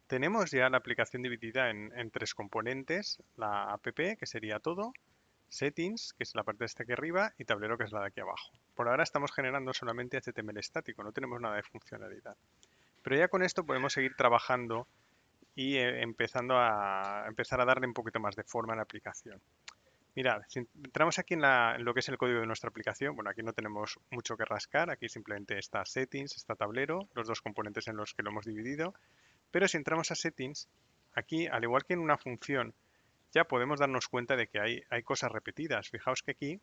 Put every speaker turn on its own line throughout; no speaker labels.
tenemos ya la aplicación dividida en tres componentes, la app, que sería todo, settings, que es la parte de esta aquí arriba, y tablero, que es la de aquí abajo. Por ahora estamos generando solamente HTML estático, no tenemos nada de funcionalidad. Pero ya con esto podemos seguir trabajando y empezar a darle un poquito más de forma a la aplicación. Mirad, si entramos aquí en lo que es el código de nuestra aplicación, bueno, aquí no tenemos mucho que rascar, aquí simplemente está settings, está tablero, los dos componentes en los que lo hemos dividido, pero si entramos a settings, aquí, al igual que en una función, ya podemos darnos cuenta de que hay cosas repetidas. Fijaos que aquí,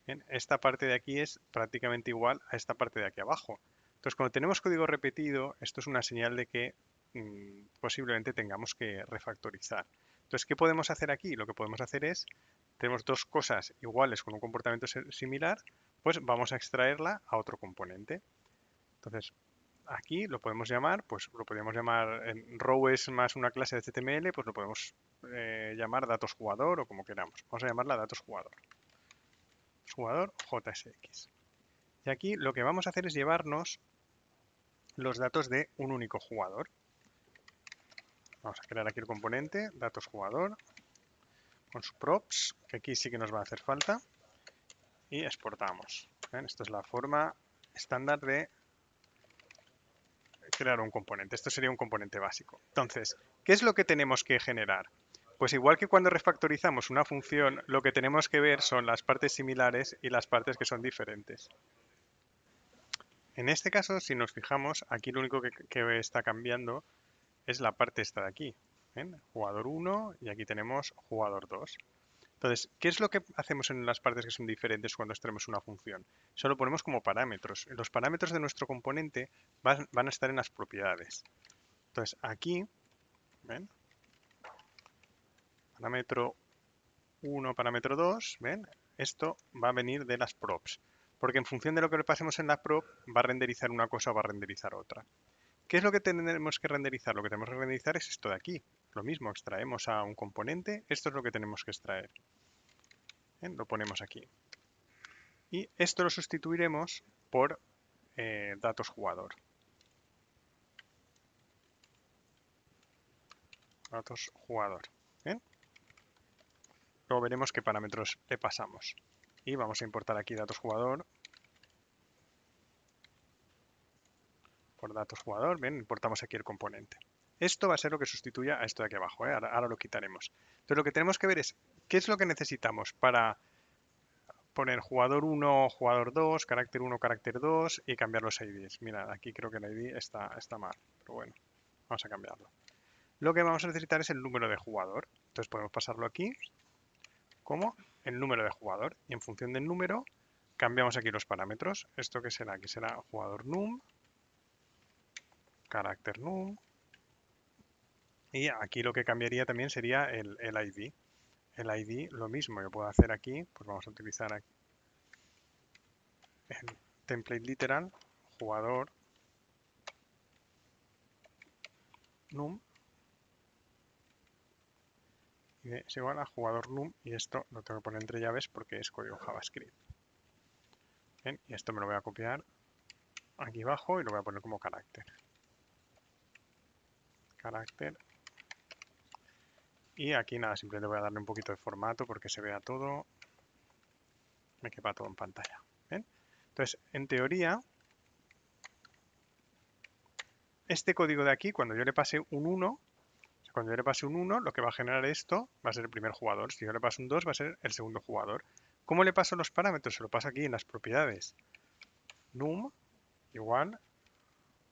¿bien? Esta parte de aquí es prácticamente igual a esta parte de aquí abajo. Entonces, cuando tenemos código repetido, esto es una señal de que posiblemente tengamos que refactorizar. Entonces, ¿qué podemos hacer aquí? Lo que podemos hacer es, tenemos dos cosas iguales con un comportamiento similar, pues vamos a extraerla a otro componente. Entonces, aquí lo podemos llamar, pues lo podemos llamar, en row es más una clase de HTML, pues lo podemos llamar datos jugador o como queramos. Vamos a llamarla datos jugador. Jugador JSX. Y aquí lo que vamos a hacer es llevarnos los datos de un único jugador. Vamos a crear aquí el componente, datos jugador, con su props, que aquí sí que nos va a hacer falta, y exportamos. ¿Ven? Esto es la forma estándar de crear un componente. Esto sería un componente básico. Entonces, ¿qué es lo que tenemos que generar? Pues igual que cuando refactorizamos una función, lo que tenemos que ver son las partes similares y las partes que son diferentes. En este caso, si nos fijamos, aquí lo único que está cambiando es la parte esta de aquí. ¿Ven? Jugador 1 y aquí tenemos jugador 2. Entonces, ¿qué es lo que hacemos en las partes que son diferentes cuando extraemos una función? Solo ponemos como parámetros. Los parámetros de nuestro componente van a estar en las propiedades. Entonces, aquí, ¿ven? Parámetro 1, parámetro 2, ¿ven? Esto va a venir de las props. Porque en función de lo que le pasemos en la prop, va a renderizar una cosa o va a renderizar otra. ¿Qué es lo que tenemos que renderizar? Lo que tenemos que renderizar es esto de aquí. Lo mismo, extraemos a un componente, esto es lo que tenemos que extraer. ¿Ven? Lo ponemos aquí. Y esto lo sustituiremos por datos jugador. Datos jugador. ¿Ven? Luego veremos qué parámetros le pasamos. Y vamos a importar aquí datos jugador. Por datos jugador, ¿ven? Importamos aquí el componente. Esto va a ser lo que sustituya a esto de aquí abajo, ¿eh? Ahora lo quitaremos. Entonces lo que tenemos que ver es qué es lo que necesitamos para poner jugador 1, jugador 2, carácter 1, carácter 2 y cambiar los IDs. Mirad, aquí creo que el ID está mal, pero bueno, vamos a cambiarlo. Lo que vamos a necesitar es el número de jugador. Entonces podemos pasarlo aquí como el número de jugador y en función del número cambiamos aquí los parámetros. ¿Esto qué será? Aquí será jugador num, carácter num y aquí lo que cambiaría también sería el ID. El ID lo mismo, yo puedo hacer aquí, pues vamos a utilizar aquí el template literal, jugador num y es igual a jugador num y esto lo tengo que poner entre llaves porque es código JavaScript. Bien, y esto me lo voy a copiar aquí abajo y lo voy a poner como carácter. Carácter. Y aquí nada, simplemente voy a darle un poquito de formato porque se vea todo, me quepa todo en pantalla. ¿Bien? Entonces, en teoría, este código de aquí, cuando yo le pase un 1, cuando yo le pase un 1, lo que va a generar esto va a ser el primer jugador. Si yo le paso un 2, va a ser el segundo jugador. ¿Cómo le paso los parámetros? Se lo paso aquí en las propiedades. Num igual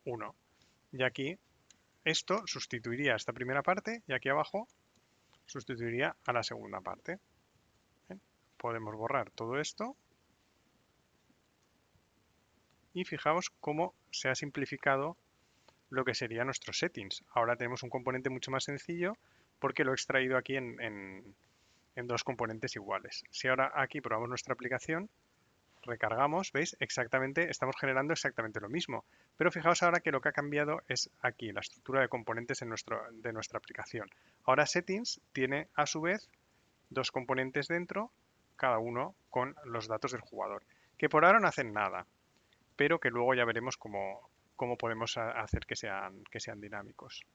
1. Y aquí esto sustituiría esta primera parte y aquí abajo sustituiría a la segunda parte. ¿Bien? Podemos borrar todo esto y fijaos cómo se ha simplificado lo que sería nuestros settings. Ahora tenemos un componente mucho más sencillo porque lo he extraído aquí en dos componentes iguales. Si ahora aquí probamos nuestra aplicación, recargamos, ¿veis? Exactamente, estamos generando exactamente lo mismo. Pero fijaos ahora que lo que ha cambiado es aquí, la estructura de componentes de nuestra aplicación. Ahora settings tiene a su vez dos componentes dentro, cada uno con los datos del jugador, que por ahora no hacen nada, pero que luego ya veremos cómo podemos hacer que sean dinámicos.